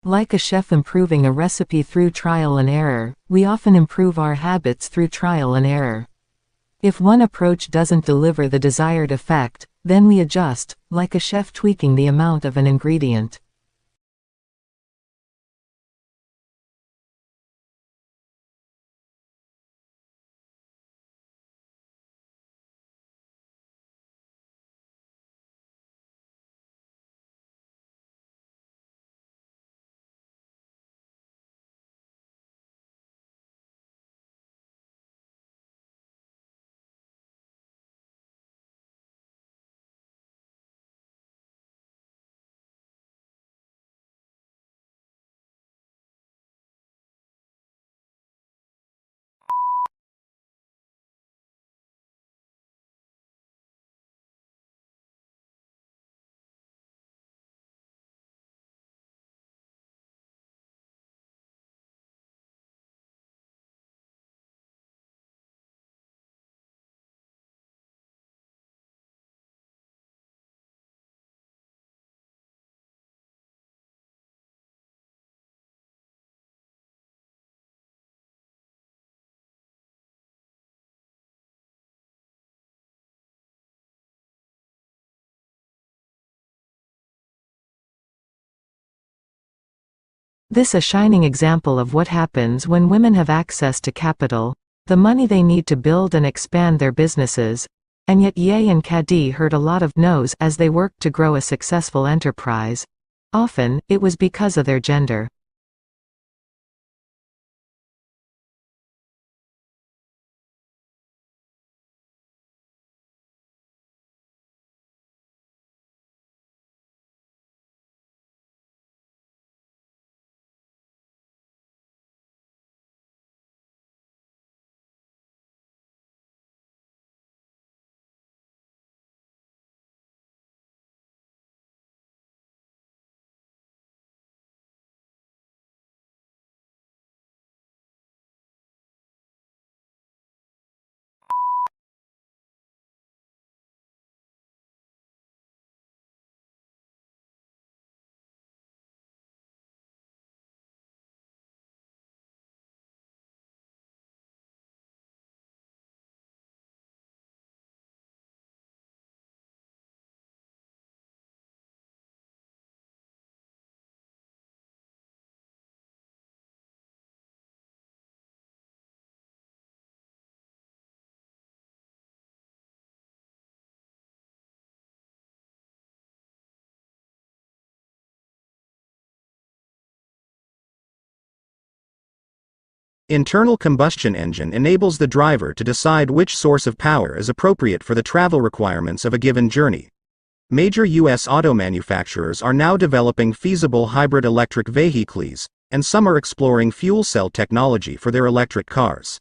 Like a chef improving a recipe through trial and error, we often improve our habits through trial and error. If one approach doesn't deliver the desired effect, then we adjust, like a chef tweaking the amount of an ingredient. This is a shining example of what happens when women have access to capital, the money they need to build and expand their businesses, and yet Ye and Kadi heard a lot of no's as they worked to grow a successful enterprise. Often, it was because of their gender. Internal combustion engine enables the driver to decide which source of power is appropriate for the travel requirements of a given journey. Major U.S. auto manufacturers are now developing feasible hybrid electric vehicles, and some are exploring fuel cell technology for their electric cars.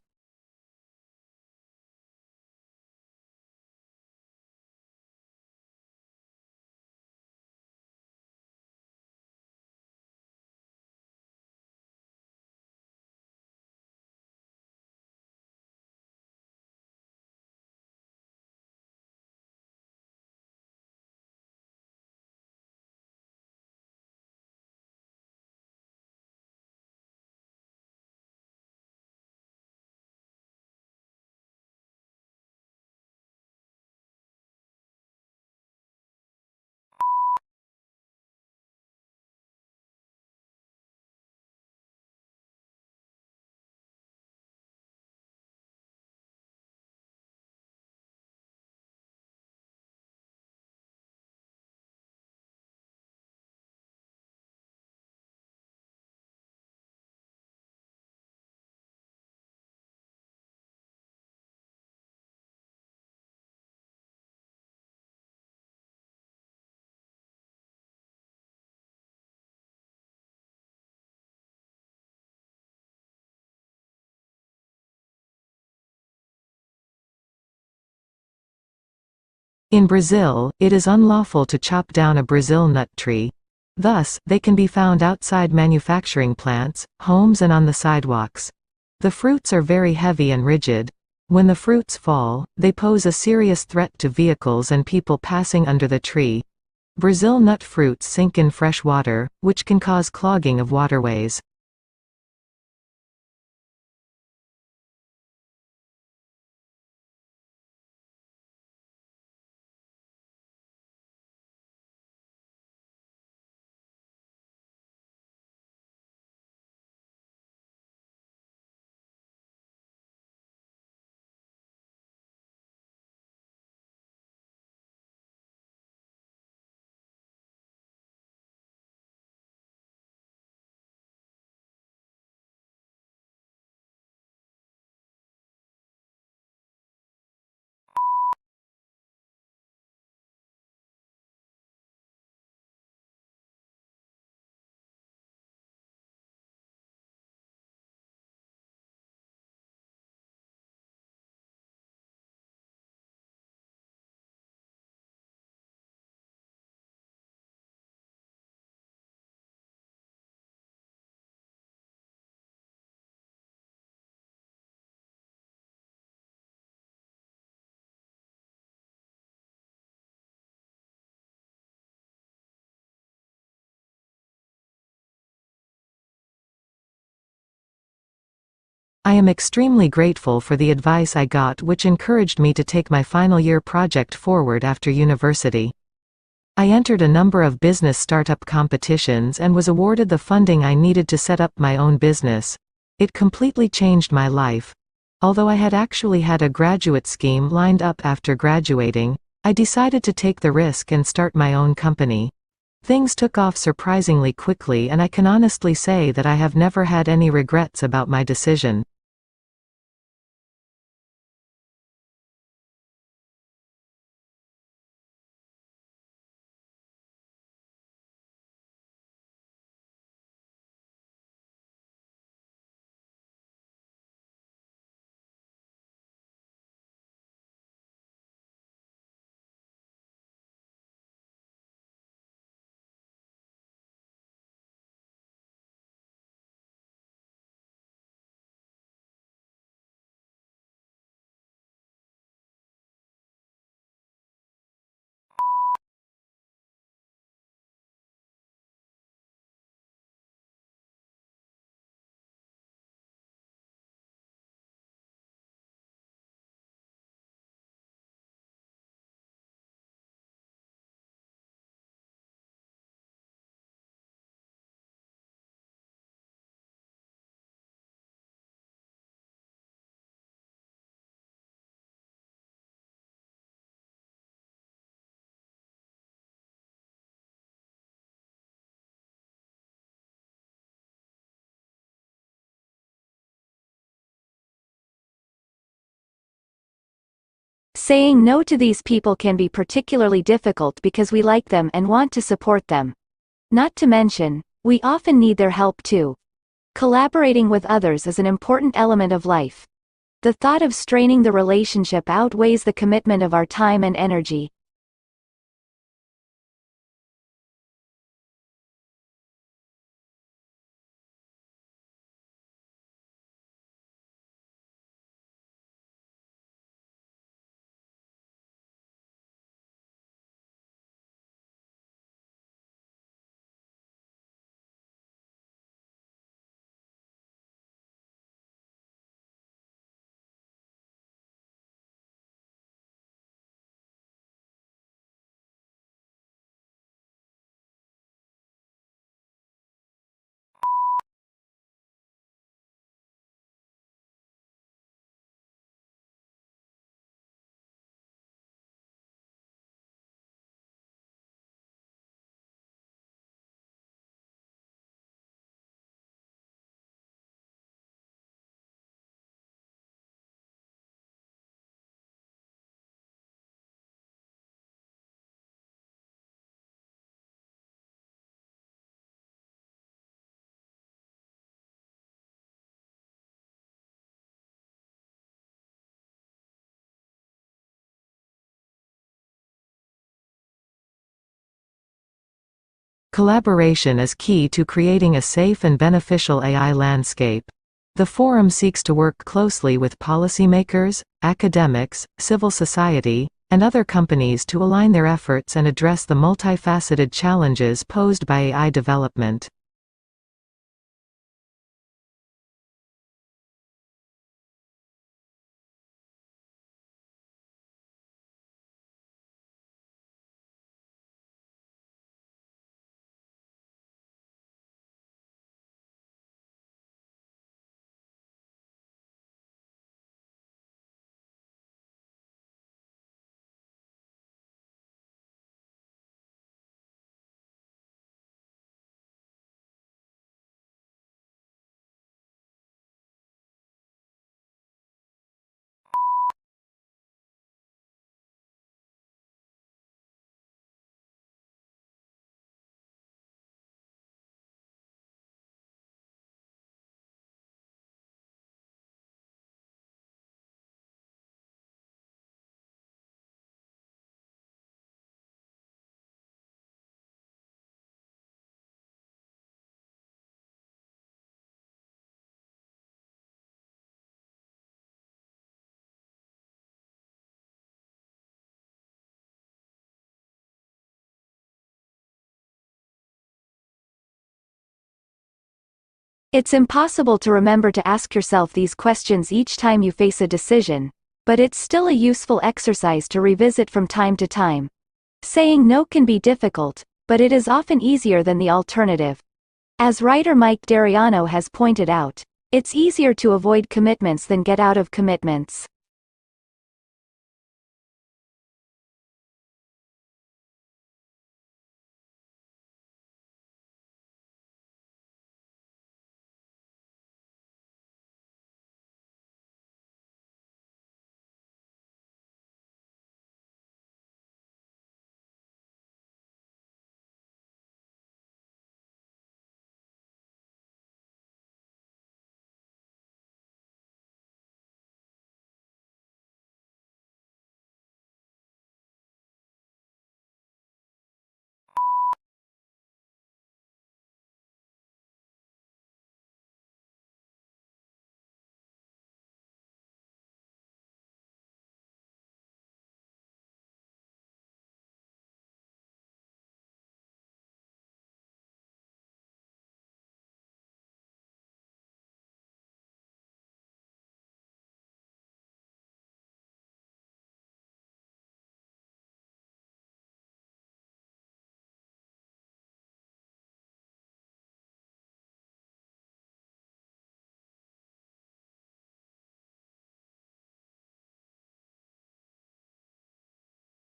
In Brazil, it is unlawful to chop down a Brazil nut tree. Thus, they can be found outside manufacturing plants, homes and on the sidewalks. The fruits are very heavy and rigid. When the fruits fall, they pose a serious threat to vehicles and people passing under the tree. Brazil nut fruits sink in fresh water, which can cause clogging of waterways. I am extremely grateful for the advice I got, which encouraged me to take my final year project forward after university. I entered a number of business startup competitions and was awarded the funding I needed to set up my own business. It completely changed my life. Although I had actually had a graduate scheme lined up after graduating, I decided to take the risk and start my own company. Things took off surprisingly quickly, and I can honestly say that I have never had any regrets about my decision. Saying no to these people can be particularly difficult because we like them and want to support them. Not to mention, we often need their help too. Collaborating with others is an important element of life. The thought of straining the relationship outweighs the commitment of our time and energy. Collaboration is key to creating a safe and beneficial AI landscape. The forum seeks to work closely with policymakers, academics, civil society, and other companies to align their efforts and address the multifaceted challenges posed by AI development. It's impossible to remember to ask yourself these questions each time you face a decision, but it's still a useful exercise to revisit from time to time. Saying no can be difficult, but it is often easier than the alternative. As writer Mike Dariano has pointed out, it's easier to avoid commitments than get out of commitments.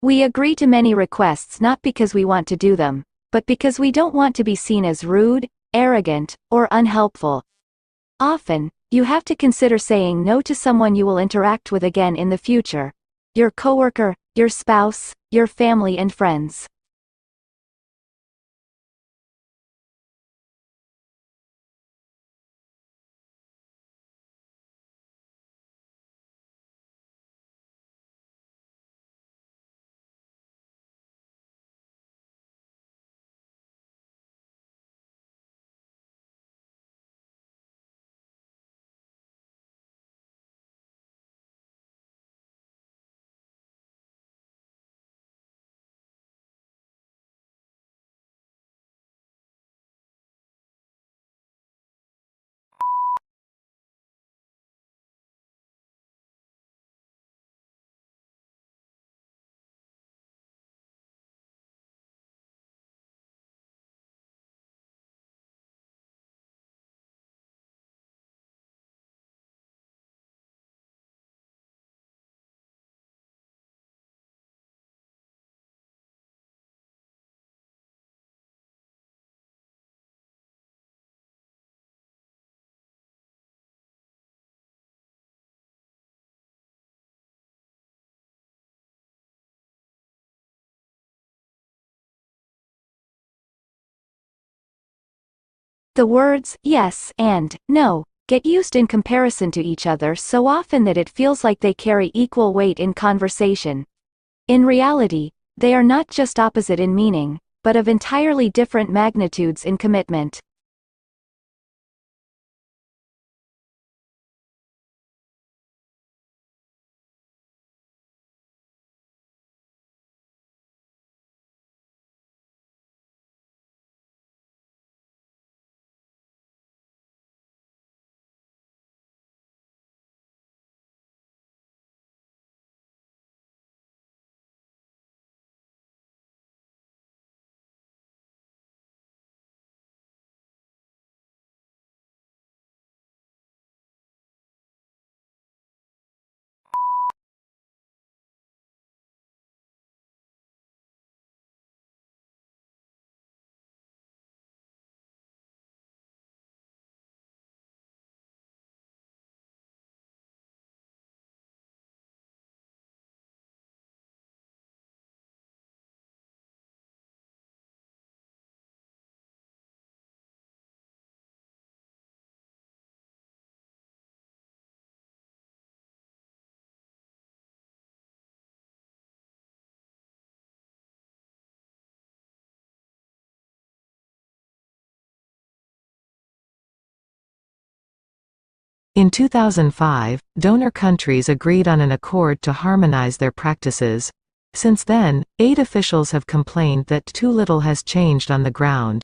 We agree to many requests not because we want to do them, but because we don't want to be seen as rude, arrogant, or unhelpful. Often, you have to consider saying no to someone you will interact with again in the future. Your coworker, your spouse, your family and friends. The words yes and no get used in comparison to each other so often that it feels like they carry equal weight in conversation. In reality, they are not just opposite in meaning, but of entirely different magnitudes in commitment. In 2005, donor countries agreed on an accord to harmonize their practices. Since then, aid officials have complained that too little has changed on the ground.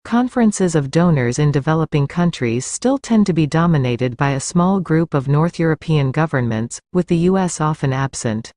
Conferences of donors in developing countries still tend to be dominated by a small group of North European governments, with the US often absent.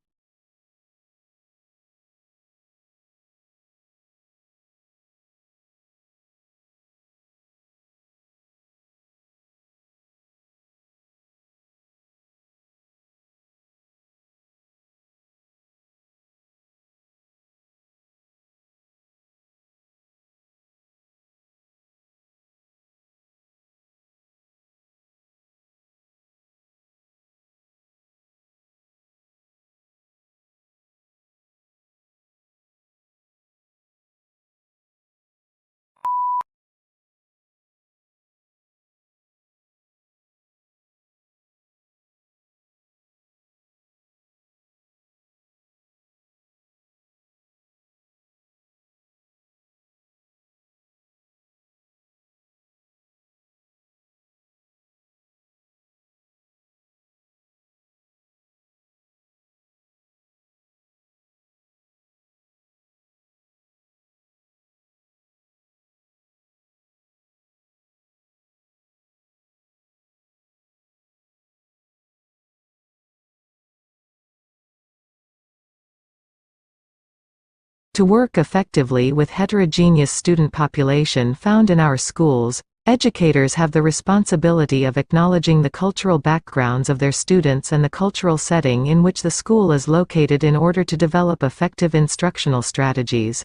To work effectively with heterogeneous student population found in our schools, educators have the responsibility of acknowledging the cultural backgrounds of their students and the cultural setting in which the school is located in order to develop effective instructional strategies.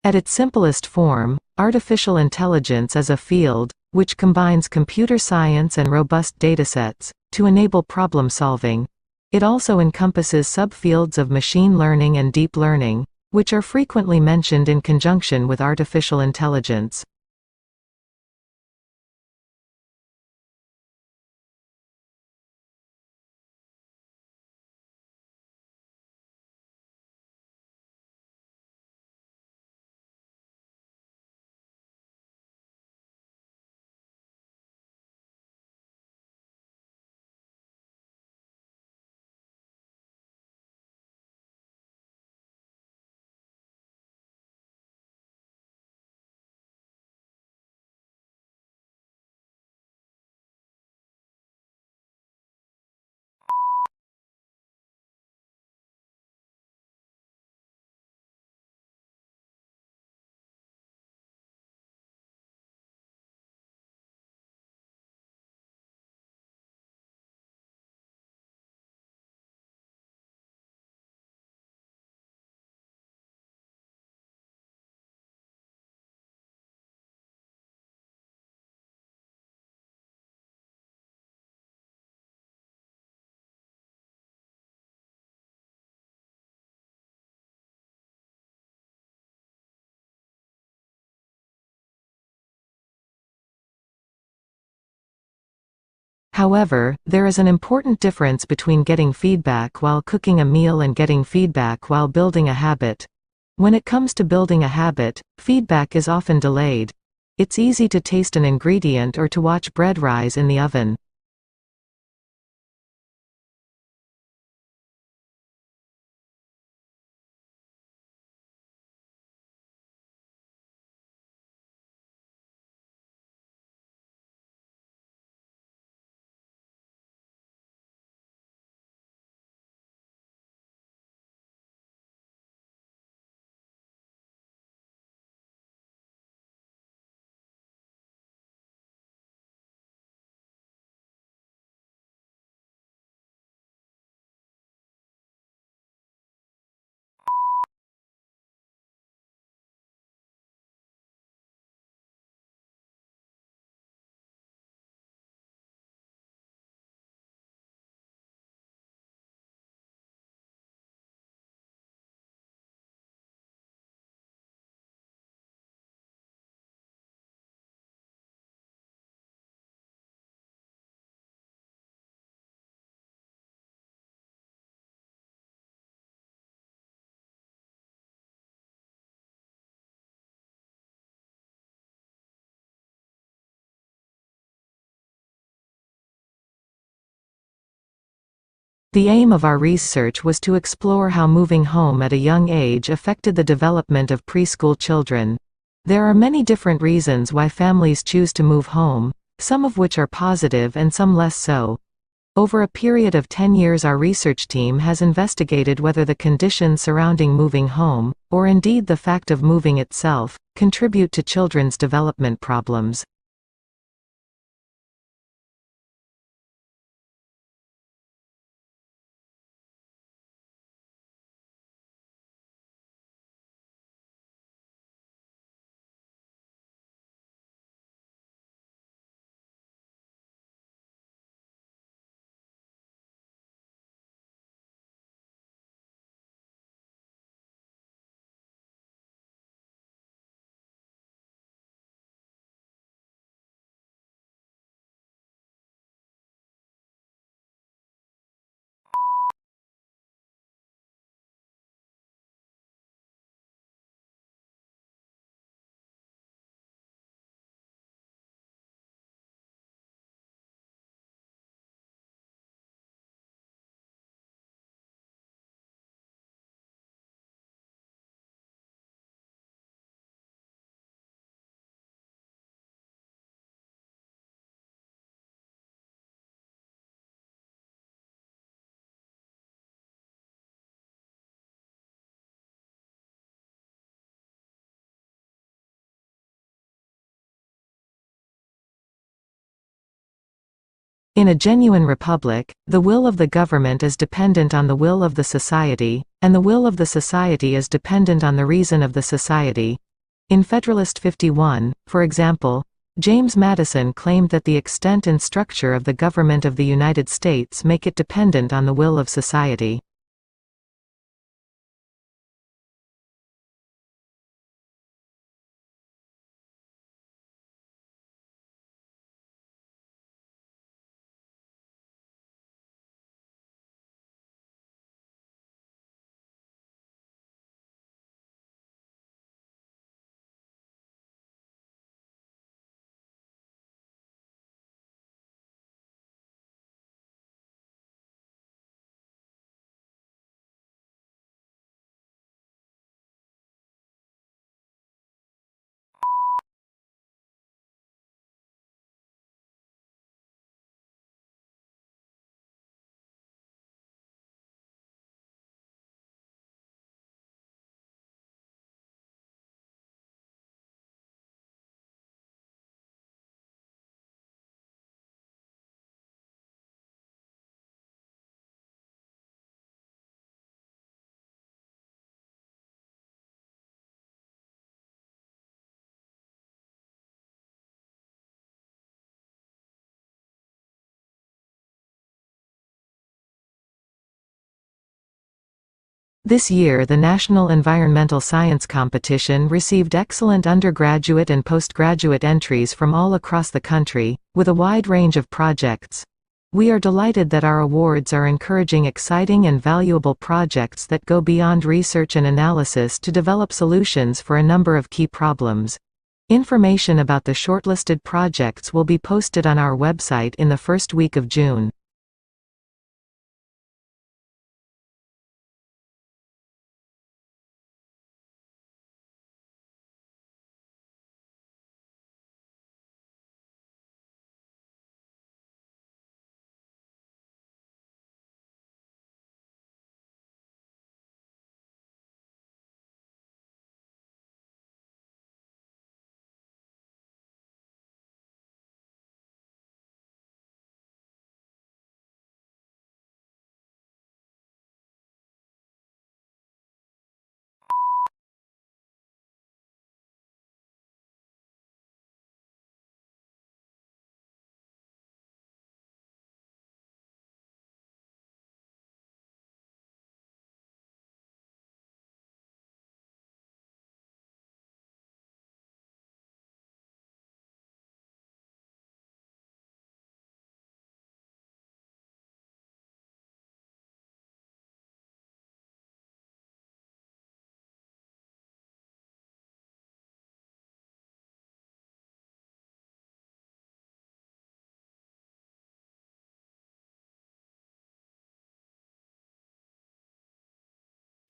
At its simplest form, artificial intelligence is a field which combines computer science and robust datasets to enable problem solving. It also encompasses subfields of machine learning and deep learning, which are frequently mentioned in conjunction with artificial intelligence. However, there is an important difference between getting feedback while cooking a meal and getting feedback while building a habit. When it comes to building a habit, feedback is often delayed. It's easy to taste an ingredient or to watch bread rise in the oven. The aim of our research was to explore how moving home at a young age affected the development of preschool children. There are many different reasons why families choose to move home, some of which are positive and some less so. Over a period of 10 years, our research team has investigated whether the conditions surrounding moving home, or indeed the fact of moving itself, contribute to children's development problems. In a genuine republic, the will of the government is dependent on the will of the society, and the will of the society is dependent on the reason of the society. In Federalist 51, for example, James Madison claimed that the extent and structure of the government of the United States make it dependent on the will of society. This year, the National Environmental Science Competition received excellent undergraduate and postgraduate entries from all across the country, with a wide range of projects. We are delighted that our awards are encouraging exciting and valuable projects that go beyond research and analysis to develop solutions for a number of key problems. Information about the shortlisted projects will be posted on our website in the first week of June.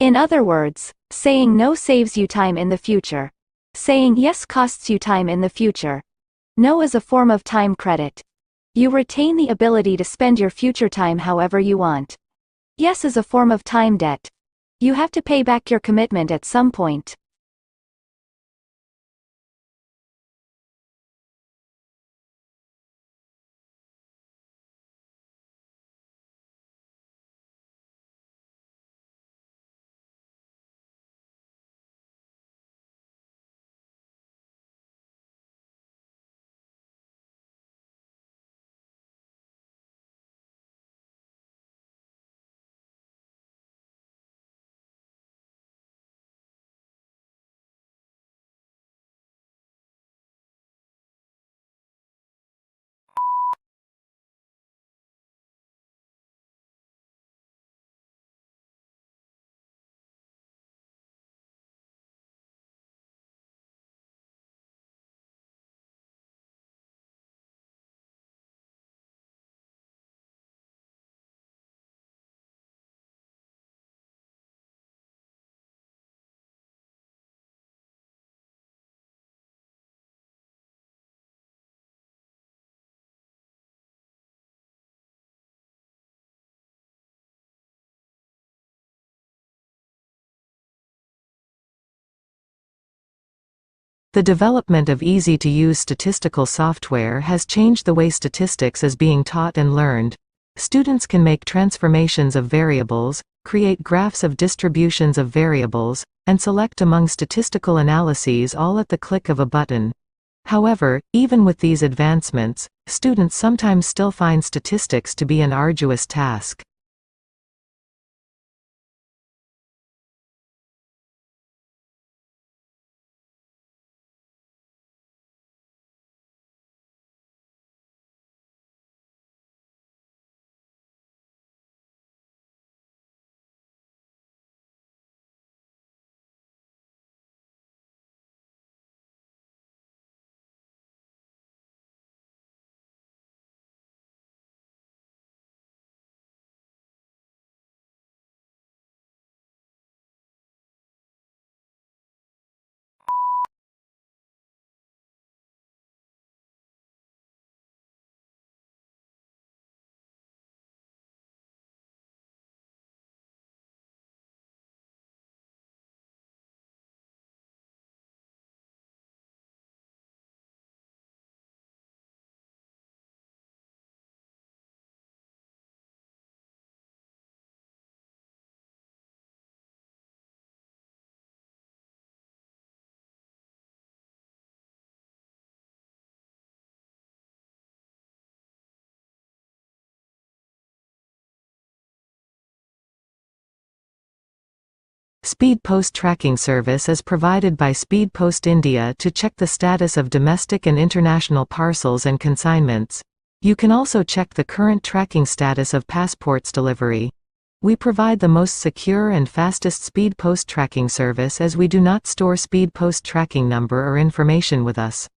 In other words, saying no saves you time in the future. Saying yes costs you time in the future. No is a form of time credit. You retain the ability to spend your future time however you want. Yes is a form of time debt. You have to pay back your commitment at some point. The development of easy-to-use statistical software has changed the way statistics is being taught and learned. Students can make transformations of variables, create graphs of distributions of variables, and select among statistical analyses all at the click of a button. However, even with these advancements, students sometimes still find statistics to be an arduous task. Speed Post Tracking Service is provided by Speed Post India to check the status of domestic and international parcels and consignments. You can also check the current tracking status of passports delivery. We provide the most secure and fastest speed post tracking service as we do not store speed post tracking number or information with us.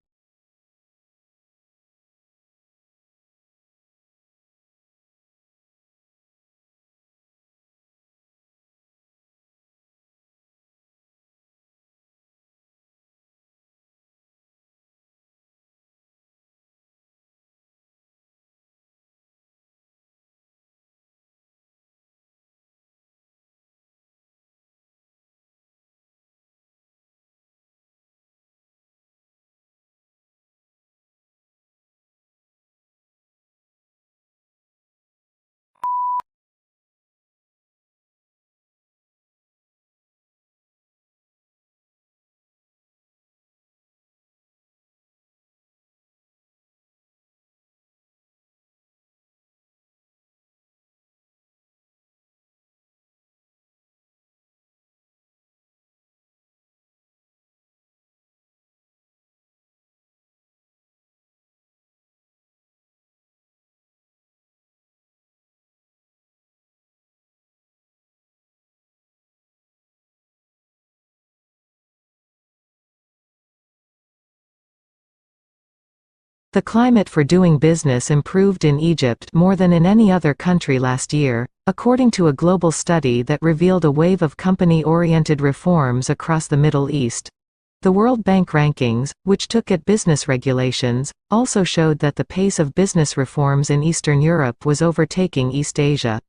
The climate for doing business improved in Egypt more than in any other country last year, according to a global study that revealed a wave of company-oriented reforms across the Middle East. The World Bank rankings, which took at business regulations, also showed that the pace of business reforms in Eastern Europe was overtaking East Asia.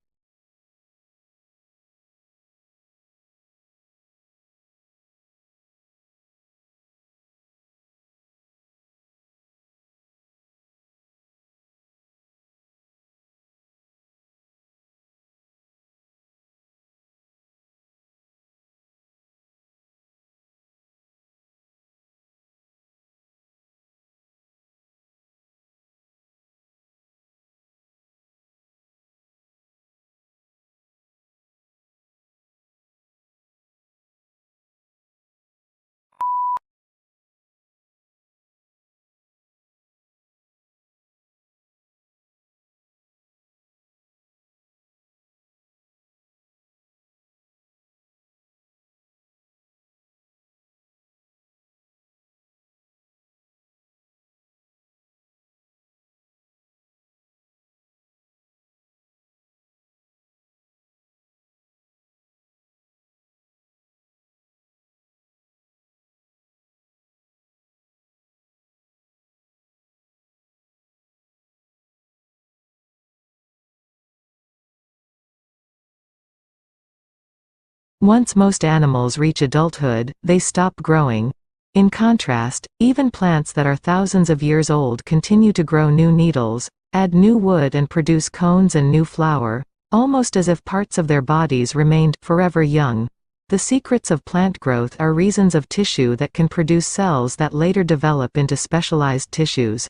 Once most animals reach adulthood, they stop growing. In contrast, even plants that are thousands of years old continue to grow new needles, add new wood and produce cones and new flower, almost as if parts of their bodies remained forever young. The secrets of plant growth are reasons of tissue that can produce cells that later develop into specialized tissues.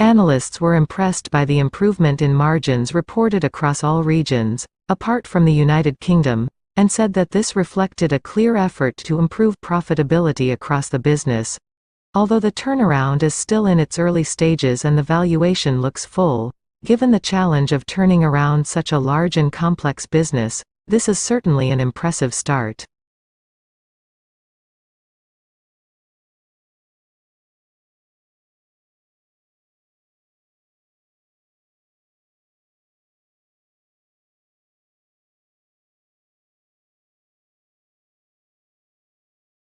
Analysts were impressed by the improvement in margins reported across all regions, apart from the United Kingdom, and said that this reflected a clear effort to improve profitability across the business. Although the turnaround is still in its early stages and the valuation looks full, Given the challenge of turning around such a large and complex business, this is certainly an impressive start.